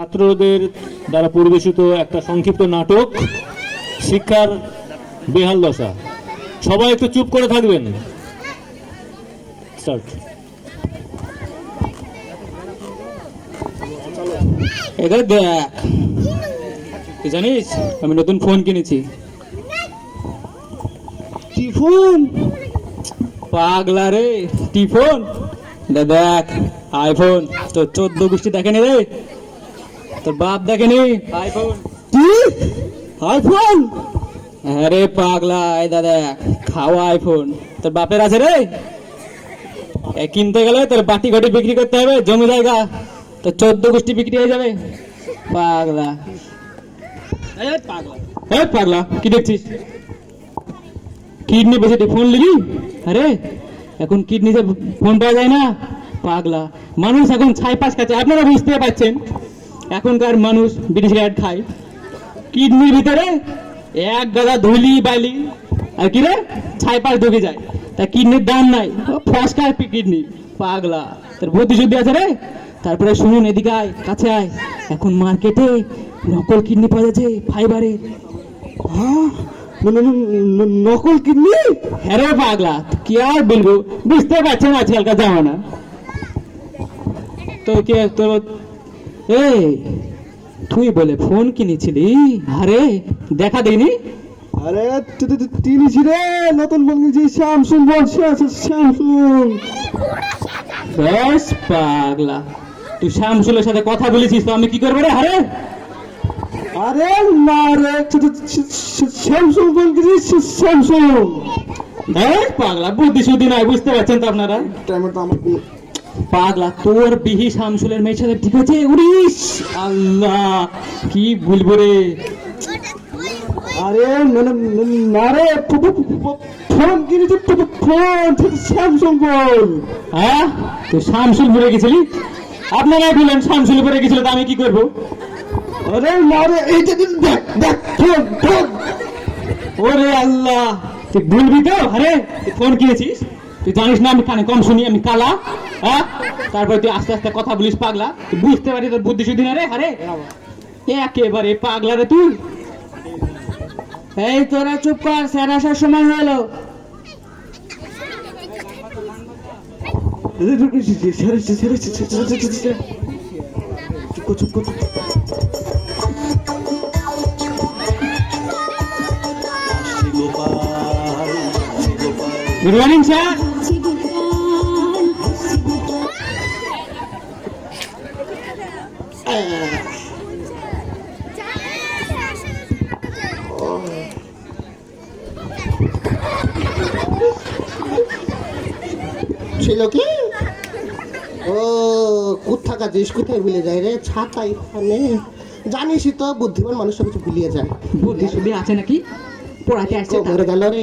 ছাত্রদের দ্বারা পরিবেশিত একটা সংক্ষিপ্ত নাটক শিক্ষার বেহাল দশা। সবাই একটু চুপ করে থাকবেন। স্টার্ট। এখানে দেখ, তুই জানিস আমি নতুন ফোন কিনেছি। কি ফোন? পাগলা রে, টিফোন। দেখ আইফোন। তোর 14 গোষ্ঠী দেখেনি রে, তোর বাপ দেখেনি আইফোন। কি আইফোন? হ্যাঁ রে পাগলা, এই দাদা খাওয়া আইফোন তোর বাপের আছে রে। কিনতে গেলে তোর বাটি ঘটি বিক্রি করতে হবে, জমি জায়গা তোর 14 গোষ্ঠী বিক্রি হয়ে যাবে। পাগলা পাগলা, পাগলা কি দেখছিস? কিডনি বেশি ফোন লিবি? আরে এখন কিডনিতে ফোন পাওয়া যায় না পাগলা। মানুষ এখন ছাই পাশ খাচ্ছে, আপনারা বুঝতে পারছেন। এখনকার মানুষ বিড়ি সিগারেট খায়, কিডনির ভিতরে এক গাদা ধুলি বালি আর কি রে ছাই পাশ ঢুকে যায়। তা কিডনির দাম নাই, ফসকার কিডনি পাগলা। তোর বুদ্ধি শুদ্ধি আছে রে? তারপরে শুনুন, এদিকে আয়, কাছে আয়। এখন মার্কেটে নকল কিডনি পাওয়া যাচ্ছে ফাইবারের। হ্যাঁ, নকল কিডনি? হ্যাঁ রে পাগলা, কি আর বলবো, বুঝতে পারছেন আজকালকার জামানা। তো কে তোর এই তুই বলে ফোন কিনেছিলি? আরে দেখা দেয়নি? আরে তিনি রে নতুন ফোন কিনেছি, স্যামসুং বলছে, স্যামসুং। বেশ পাগলা, তুই শ্যামসুলের সাথে কথা বলেছিস তো আমি কি করবো রে? আরে আরে না রে, স্যামসুং ফোন কিনেছি, স্যামসুং। বেশ পাগলা, বুদ্ধি শুদ্ধি নাই, বুঝতে পারছেন তো আপনারা। টাইমে তো আমার পাগলা তোর বিহি শামসুলের মেয়ের সাথে ঠিক আছে? উড়িস আল্লাহ, কি বলবো রে। আরে না রে, ফোন কিনেছি, ফোন স্যামসুং ফোন। হ্যাঁ তুই শামসুল পরে গেছিলি? আপনারাই বললেন শামসুল পরে গেছিল, তো আমি কি করবো? আরে না রে, এইটা দেখ দেখ, ফোন ফোন। ওরে আল্লাহ, তুই বলবি তো? আরে তুই ফোন কিনেছিস, তুই জানিস না আমি কানে কম শুনি, আমি কালা। হ্যাঁ তারপরে তুই আস্তে আস্তে কথা বলিস পাগলা, তুই বুঝতে পারি তোর বুদ্ধি শুদ্ধি না রে। আরে একেবারে পাগলা রে তুই। এই তোরা চুপ কর, স্যার আসার সময় হলো। Good morning sir. ছিল কি? ও কোথা কাজিস, কোথায় ভুলে যায় রে? ছাতা এখানে, জানিসই তো বুদ্ধিমান মানুষ সব কিছু ভুলিয়ে যায়। বুদ্ধি শুদ্ধি আছে নাকি? পড়াতে আসছে ঘরে গেল রে।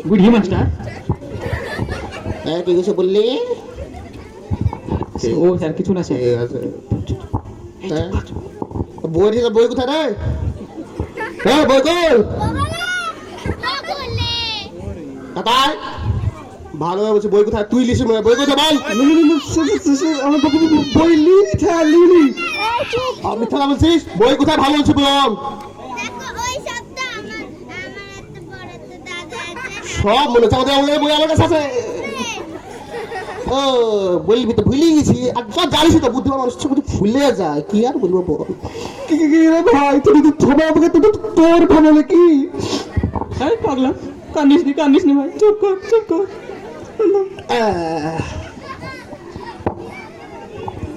বুদ্ধি মাস্টার। কি কিছু বললি? ও স্যার কিছু না স্যার। ঠিক আছে। হ্যাঁ? বই কোথায় রে? হ্যাঁ বই কই? কোথায়? ভালোভাবে বলছি, বই কোথায়? তুই লিখে বই কোথায় বল? আমার বই লিলি। আমি থাকা বলছিস, বই কোথায় ভালো বলছি বল। সব মনে হচ্ছে আমাদের বই আমার কাছে আছে। ও বলবি তো, ভুলে গেছি। আর সব জানিস তো বুদ্ধিমান মানুষ সব ভুলে যায়, কি আর বলবো বল। কি রে ভাই, তুই আমাকে তোর ভালো কি? আরে পাগলা, কান্দিস নি ভাই, চুপ কর চুপ কর।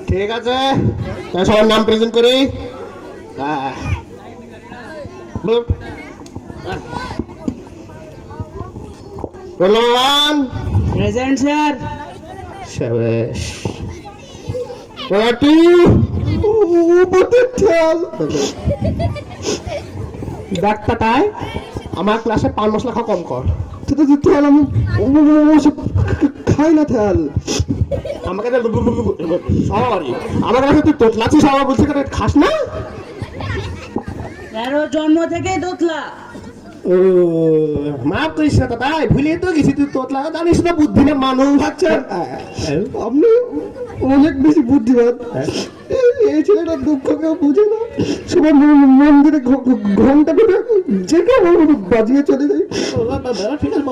ঠিক আছে, তাহলে সবার নাম প্রেজেন্ট করি। রোলান প্রেজেন্ট স্যার। শাবাশ। পার্টি ডাক্তার তাই আমার ক্লাসে পান মশলা খাওয়া কম কর। তেল আমি খাই না তেল। আমাকে সরি, আমার কাছে তুই তোতলাচ্ছিস, আমার বলছে খাস না। জন্ম থেকেই দোতলা। ও মাফ করিস না দাদা, ভুলে তো গেছি, তুই তোতলা জানিস না বুদ্ধি না মানুষ। আচ্ছা আপনি অনেক বেশি বুদ্ধিমান। এই ছেলেটা দুঃখ কেউ বুঝে না, সবার মন্দিরে ঘন্টা করে যে কেউ বাজিয়ে চলে যায়। ঠিক আছে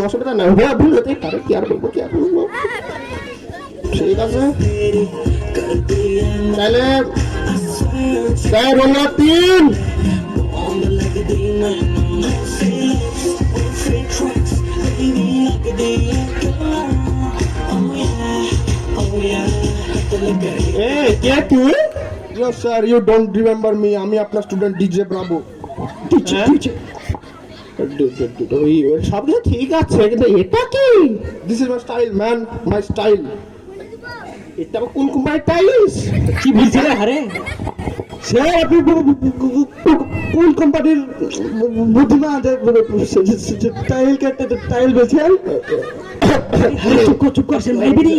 অসুবিধা না, ভুল হতে পারে, কি আর বলবো, কি আর বলবো। ঠিক আছে তাহলে রোল 3। কে তুই? Yes sir, you don't remember me, আমি আপনার স্টুডেন্ট ডিজে ব্রাভো। সব কিছু ঠিক আছে, কিন্তু এটা কি? This is my style man, my style. এটা আবার কোন কোম্পানির টাইলস? কি বলছিলে আরে? স্যার আপনি কোন কোম্পানির বুদ্ধিমান টাইলকে টাইল বেছেন? চুপ করছেন ভাই বিড়ি।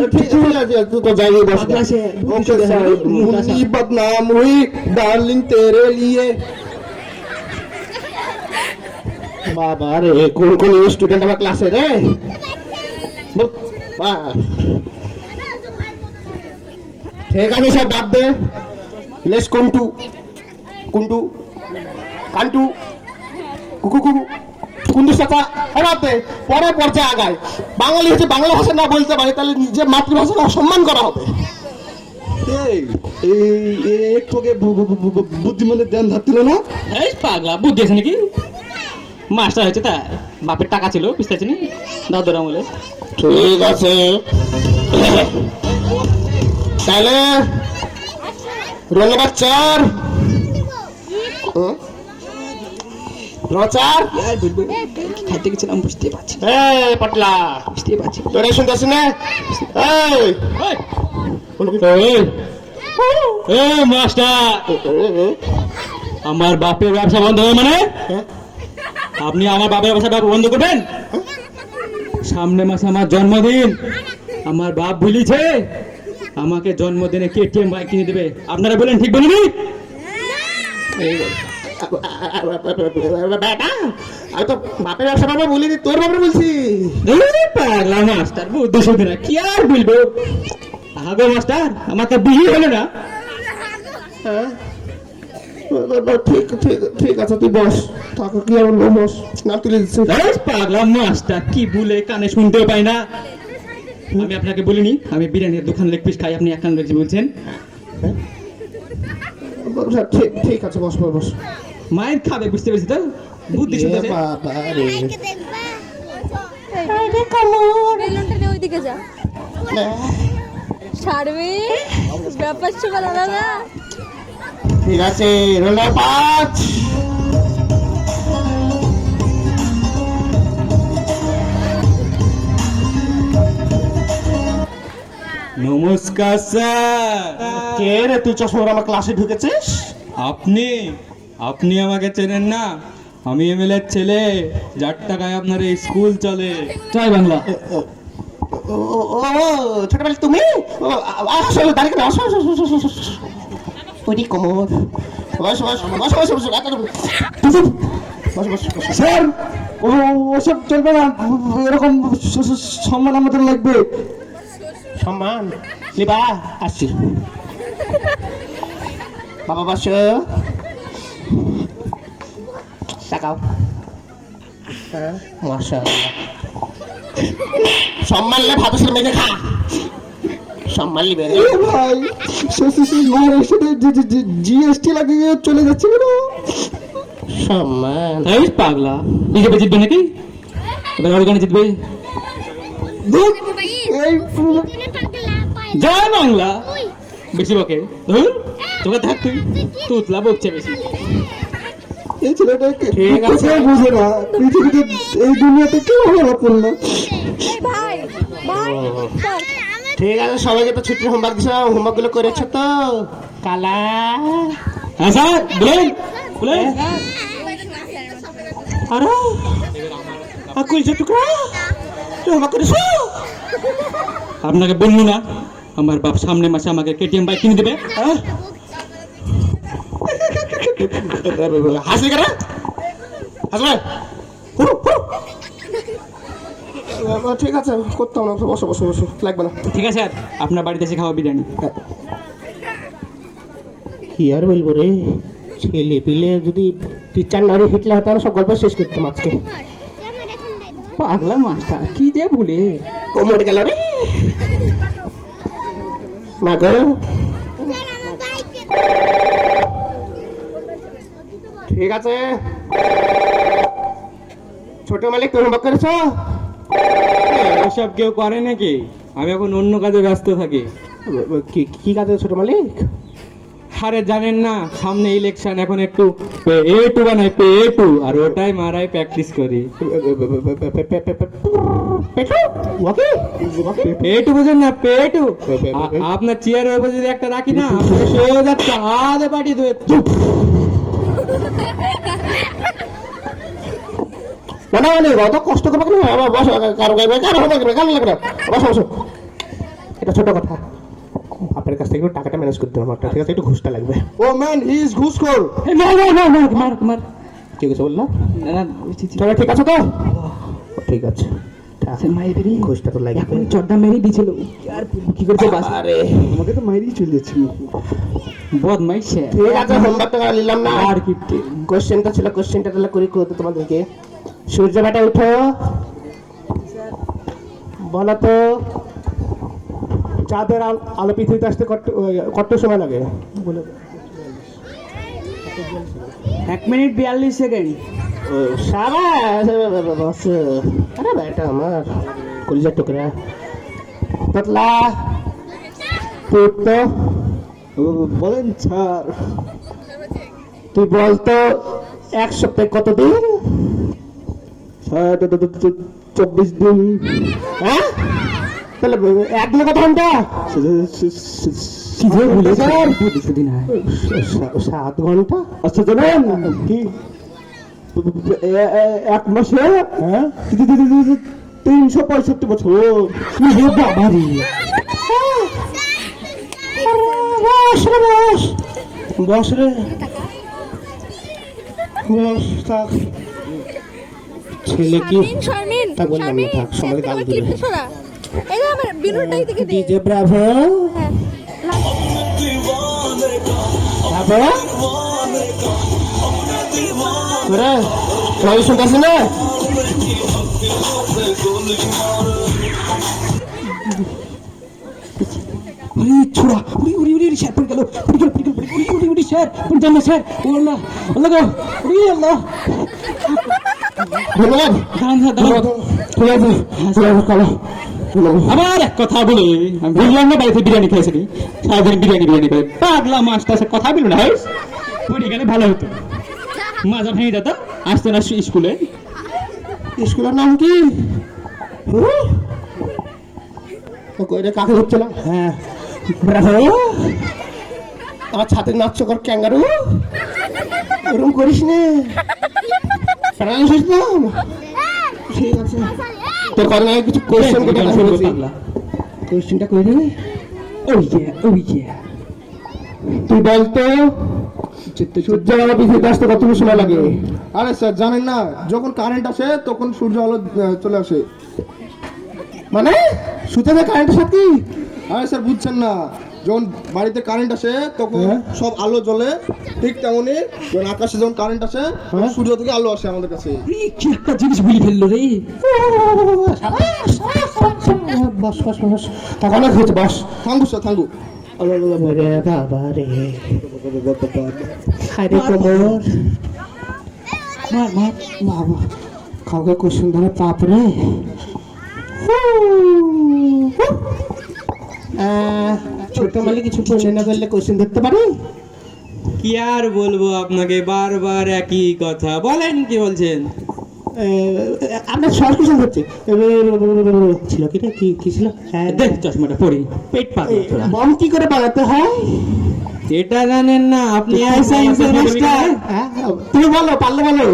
তুই তো যাই বস। পাগলা সে। ओके सर, मुन्नी बदनाम हुई डार्लिंग तेरे लिए। বাবা রে, কোন কোন স্টুডেন্ট আমার ক্লাসে রে? ঠিক আছে সব বাদ দে, লেস কোনটু কোনটু কান্টু কুকু কুকু কুন্দু সাথা বাদ দে, পরে পর্যায়ে আগায়। বাঙালি হচ্ছে বাংলা ভাষা না বলতে পারে, তাহলে নিজের মাতৃভাষাকে অসম্মান করা হবে। একটু আগে বুদ্ধিমানের ধ্যান ধারছিল না? এই পাগলা বুদ্ধি আছে নাকি? মাস্টার হয়েছে তা বাপের টাকা ছিল বুঝতে পারছি দাদুর আমলে। ঠিক আছে তাহলে রোল নাম্বার 4। রোল 4 খাইতে গেছিলাম বুঝতে পারছি এই পাটলা, বুঝতে পারছি। তোরা শুনতেছিস না? এই মাস্টার, আমার বাপের ব্যবসা বন্ধ হবে মানে? আপনি আমার বাপের ব্যবসা বন্ধ করবেন? সামনে মাসে আমার জন্মদিন, আমার বাপ ভুলিছে আমাকে জন্মদিনে কেটিএম বাইক কিনে দেবে। আপনারা বলেন ঠিক বলিনি? বেটা আমি তো বাপের ব্যবসা বাবা বলিনি, তোর বাপরে বলছি। পাগলা মাস্টার, বুদ্ধি শুধু না, কি আর বলবো। আগো মাস্টার, আমার তো বিয়ে হলো না। ঠিক ঠিক ঠিক আছে, তুই বস। টাকা কি আর বস, না তুলে দিচ্ছি। পাগলা মাস্টার, কি বলে কানে শুনতেও পাই না। আমি আপনাকে বলিনি আমি বিরিয়ানির দোকান লেগ পিস খাই, আপনি এক কান রেখে বলছেন। ঠিক ঠিক আছে, বস বস বস। মায়ের খাবে বুঝতে পেরেছি তো, বুদ্ধি শুনতেছে। বাবা রে, ওইদিকে যা ছাড়বে ব্যাপার স্যাপার আলাদা। ঠিক আছে রোল নাম্বার 5। নমস্কার স্যার। কে রে তুই? চশমা আমার ক্লাসে ঢুকেছিস? আপনি আপনি আমাকে চেনেন না? আমি এমএলএ ছেলে, যার টাকায় আপনার এই স্কুল চলে। জয় বাংলা। ও ছোটবেলা তুমি? আসো দাঁড়িয়ে কেন? আসো ওইটি কোমর। বস বস বস বস বস বস বস বস। স্যার ওসব চলবে না, এরকম সম্মান আমাদের লাগবে। সম্মান নিবা? আসছি বাবা, বস। তাকাও। হ্যাঁ মাশাআল্লাহ। সম্মান নিলে ভাত সাথে মেখে খা। সম্মান নিবে এ ভাই জিএসটি লাগিয়ে চলে যাচ্ছে কেন? সম্মান। এই পাগলা, বিজেপি জিতবে নাকি? এবার ওখানে জিতবে। এই জয় বাংলা। বেশি বকে ধর তোকে থাক, তুই তুতলা বকছে বেশি। এই ছেলেটাকে ঠিক আছে। কেউ বুঝে না, পৃথিবীতে এই দুনিয়াতে কেউ ভালো করল না। ভাই ভাই চল। ঠিক আছে, সবাইকে তো ছুটির হোমওয়ার্ক দিছো, হোমওয়ার্ক গুলো করেছো তো? কালা হ্যাঁ স্যার, বলেন বলেন। আরে আকুল টুকরা হোমওয়ার্ক করেছো? আপনাকে বললু না আমার বাপ সামনে মাসে আমাকে কেটিএম বাইক কিনে দেবে? হাসি কেন? আসবে ঠিক আছে, করতাম না, বসো বসো বসো, লাগবে না। ঠিক আছে স্যার, আপনার বাড়িতে এসে খাওয়া বিরিয়ানি। কি আর বলবো রে, ছেলে পিলে যদি টিচার নারী হিটলে হতো সব গল্প শেষ করতাম আজকে। পাগলা মাস্টার কি যে বলে। কোমর গেল রে মা গো। ঠিক আছে, ছোট মালিক তুমি হোমওয়ার্ক করেছো? এসব কেউ করে নাকি? আমি এখন অন্য কাজে ব্যস্ত থাকি। কি কাজে ছোট মালিক? আরে জানেন না, সামনে ইলেকশন, এখন একটু A2 বানাই, A2, আর ওটাই মারাই প্র্যাকটিস করি। A2 বুঝেন না? A2 আপনার চেয়ারের উপর যদি একটা রাখি না, আপনাকে সোজা হাতে পাঠিয়ে দেবে। না না অত কষ্ট করবো কেন? বসো, কারো লাগবে না, বসো বসো। এটা ছোট কথা, আপনার কাছ থেকে একটু টাকাটা ম্যানেজ করতে হবে আমার, ঠিক আছে? একটু ঘুষটা লাগবে। ও ম্যান, হি ইজ ঘুষখোর। মার ঠিক আছে বললাম? না, চলো ঠিক আছে তো? ঠিক আছে, মায়ের ঘুষটা তো লাগবে। এখন চড্ডা মেরে দিয়েছিল, আর কি করছে বাস। আরে আমাকে তো মাইরেই চলে যাচ্ছিল। বদমাইশ। ঠিক আছে, হোমওয়ার্কটা নিলাম না। আর কি কোশ্চেনটা ছিল, কোশ্চেনটা তাহলে করি করতে তোমাদেরকে। সূর্য বেটা উঠো, বলো তো চাঁদের আলো পৃথিবীতে আসতে কত সময় লাগে? বলে 1 মিনিট 42 সেকেন্ড। সাবাস, আরে বেটা আমার কলিজার টুকরা। পাতলা তো বলেন স্যার। তুই বলতো 1 সপ্তাহে কত দিন? স্যার 24 দিন। হ্যাঁ, তাহলে 1 দিনে কত ঘন্টা? কি যে বলে স্যার, বুঝতে না। 7 ঘন্টা। আচ্ছা জানেন কি, 1 মাসে 365 বছর। বাবারে, বস রে বস, থাক। ছেলে কি শারমিন, তা বললাম না, থাক, সমাজে গাল তোমার দিবে। ক্লিপটা সরা। এই যে আমার বিনুরটা এদিকে দে। ডিজে ব্রাভো, হ্যাঁ, ব্রাভো তোরা সবাই শুনতেছে না? আরে ছোড়া, উড়ি উড়ি উড়ি স্যার পড়ে গেল, উড়ি উড়ি স্যার পড়ে যান না স্যার। ও আল্লাহ, আল্লাহ গো, উড়ি আল্লাহ। ধন্যবাদ। দাঁড়ান স্যার, দাঁড়ান। ঠিক আছে, চলো। আবার এক কথা বলে আমি বললাম না বাড়িতে বিরিয়ানি খেয়েছি, সারাদিন বিরিয়ানি করে। পাগলা মাস্টার সে কথা বললো না, পড়ে গেলে ভালো হতো, মাজা ভেঙে যেত, আসতো না স্কুলে। স্কুলের নাম কি? কইরে কাকে হচ্ছিল? হ্যাঁ, ব্রাভো। আমার ছাতে নাচ কর ক্যাঙ্গারু, ওরকম করিস নে, প্যারালাইসিস না। ঠিক আছে, তোর কথা না কিছু কোয়েশ্চেন করে দেখা বলছি, কোয়েশ্চেনটা কই রে? ওই যে তুই বলতো সূর্য আলো পৃথিবীতে আসতে কত সময় লাগে? আরে স্যার জানেন না, যখন কারেন্ট আসে তখন সূর্য আলো চলে আসে। মানে সূর্যের কারেন্টের সাথে? আরে স্যার বুঝছেন না, যখন বাড়িতে কারেন্ট আসে তখন হ্যাঁ। সব আলো জ্বলে, ঠিক তেমনই যখন আকাশে যখন কারেন্ট আসে তখন সূর্য থেকে আলো আসে আমাদের কাছে। কি একটা জিনিস বলি ফেললো রে। বস বস বস, তখন হয়েছে বস। থাঙ্গু স্যার থাঙ্গু। রে বাবা রে, হায়রে কোমর, মার বাবা কাউকে কোশ্চেন ধরে তারপরে ছোট মালিক কিছু বললে না, বললে কোশ্চেন ধরতে পারি? কি আর বলবো আপনাকে, বারবার একই কথা বলেন, কি বলছেন? আপনার শর্ট কোশ্চেন হচ্ছে ছিল কি রে, কি ছিল? হ্যাঁ দেখ চশমাটা পরি, পেট পাগলা। বম কি করে বানাতে হয় এটা জানেন না আপনি? সায়েন্সের মাস্টার। তুমি বলো, পারলে বলো।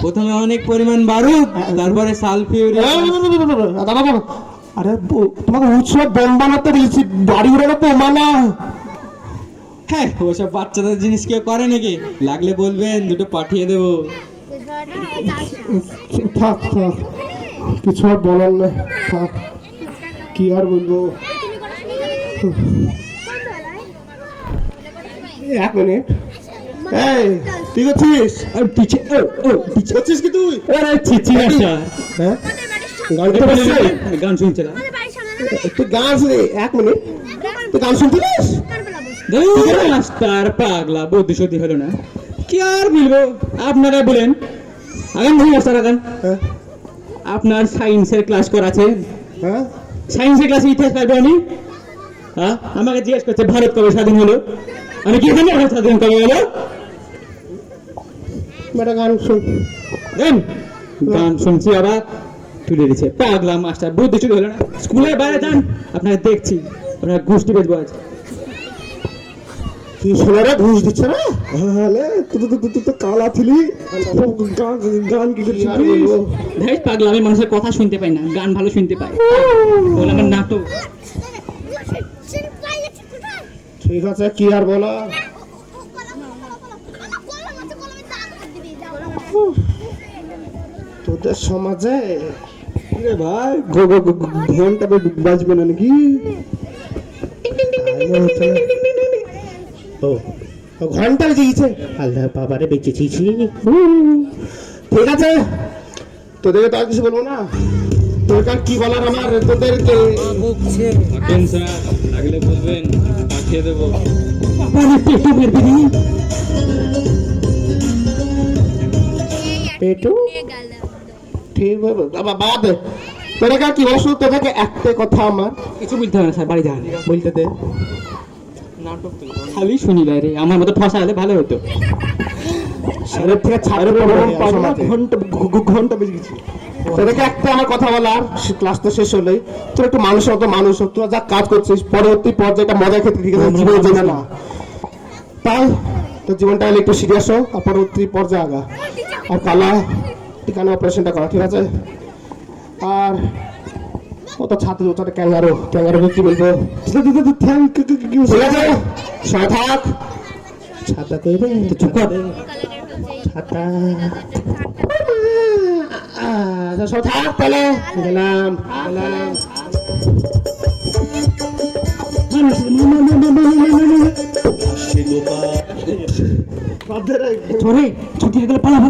প্রথমে অনেক পরিমাণ বারুদ, তারপরে সালফিউরিক। আরে তোমাকে উৎসব বোম বানাতে দিয়েছি, বাড়ি উড়ানো বোমা না। হ্যাঁ, ওসব বাচ্চাদের জিনিস কেউ করে নাকি? লাগলে বলবেন, দুটো পাঠিয়ে দেবো। থাক থাক, কিছু আর বলার নেই, থাক, কি আর বলবো। এক মিনিট, এই তুই করছিস? টিচার করছিস কি তুই? আরে চিচি মাস্টার হ্যাঁ, গান করতে পারছিস? গান শুনছিলাম। তুই গান শুনে, এক মিনিট, তুই গান শুনছিস? ধুর মাস্টার পাগলা, বুদ্ধি সত্যি হলো না। কি আর বলবো, আপনারা বলেন। আগান ভাই মাস্টার আগান। হ্যাঁ আপনার সায়েন্সের ক্লাস করাছে, হ্যাঁ, সায়েন্সের ক্লাসে ইতিহাস পারবো আমি? হ্যাঁ, আমাকে জিজ্ঞেস করছে ভারত কবে স্বাধীন হলো, আমি কি জানি ভারত স্বাধীন কবে হলো? একটা গান শুন। দেন গান শুনছি আবার তুলে দিচ্ছে পাগলা মাস্টার, বুদ্ধি শুরু হলো না। স্কুলের বাইরে যান, আপনাকে দেখছি আপনার গোষ্ঠী বেচবো আজ। তুই শোনারে ঘুষ দিচ্ছে না? হলে তুই তো কালা ছিলি, গান কি কি আর বলবো? দেখ পাগলা, আমি মানুষের কথা শুনতে পাই না, গান ভালো শুনতে পাই, বলে আমার নাটক। ঠিক আছে, কি আর বলো। তোদের সমাজে রে ভাই, ঘন্টা বাজবে না নাকি? ও ও ঘন্টা বেজে গেছে, আল্লাহ বাবারে বেঁচেছি। ঠিক আছে, তোদেরকে তো আর কিছু বলবো না। তোর কার কি বলার আমার, তোদেরকে থাকেন স্যার, লাগলে বলবেন, পাঠিয়ে দেবো। বাবারে পেটে মেরবে নি। পেটু ঠিক হবে বাবা, বাদ দে। তোদেরকে আর কি বলছ, তোদেরকে একটা কথা আমার কিছু বলতে হবে না স্যার, বাড়ি যান। বলতে দে। খালি শুনি বাইরে, আমার মতো ঠসা হলে ভালো হতো। স্যারের থেকে ছাড়ের প্রবলেম পাবো না। ঘন্টা বেজে গেছে। তোদেরকে একটা আমার কথা বলার, ক্লাস তো শেষ হলেই তোর একটু মানুষের মতো মানুষ হোক, তোরা যা কাজ করছিস পরবর্তী পর্যায়ে একটা মজা খেতে দিকে জীবনে জেনে না, তাই তোর জীবনটা হলে একটু সিরিয়াস হোক আর পরবর্তী পর্যায়ে আগা। আর কালা টিকানো অপারেশনটা করা, ঠিক আছে? আর কত ছাত্র ছাত্র ক্যাঙ্গারো কি বলবো, ঠিক আছে? সবাই থাক, ছাতা কইবে চুপ কর, ছাতা। সব থাক তাহলে, গেলাম গেলাম। চলে ছুটি হয়ে গেলে পালাবো।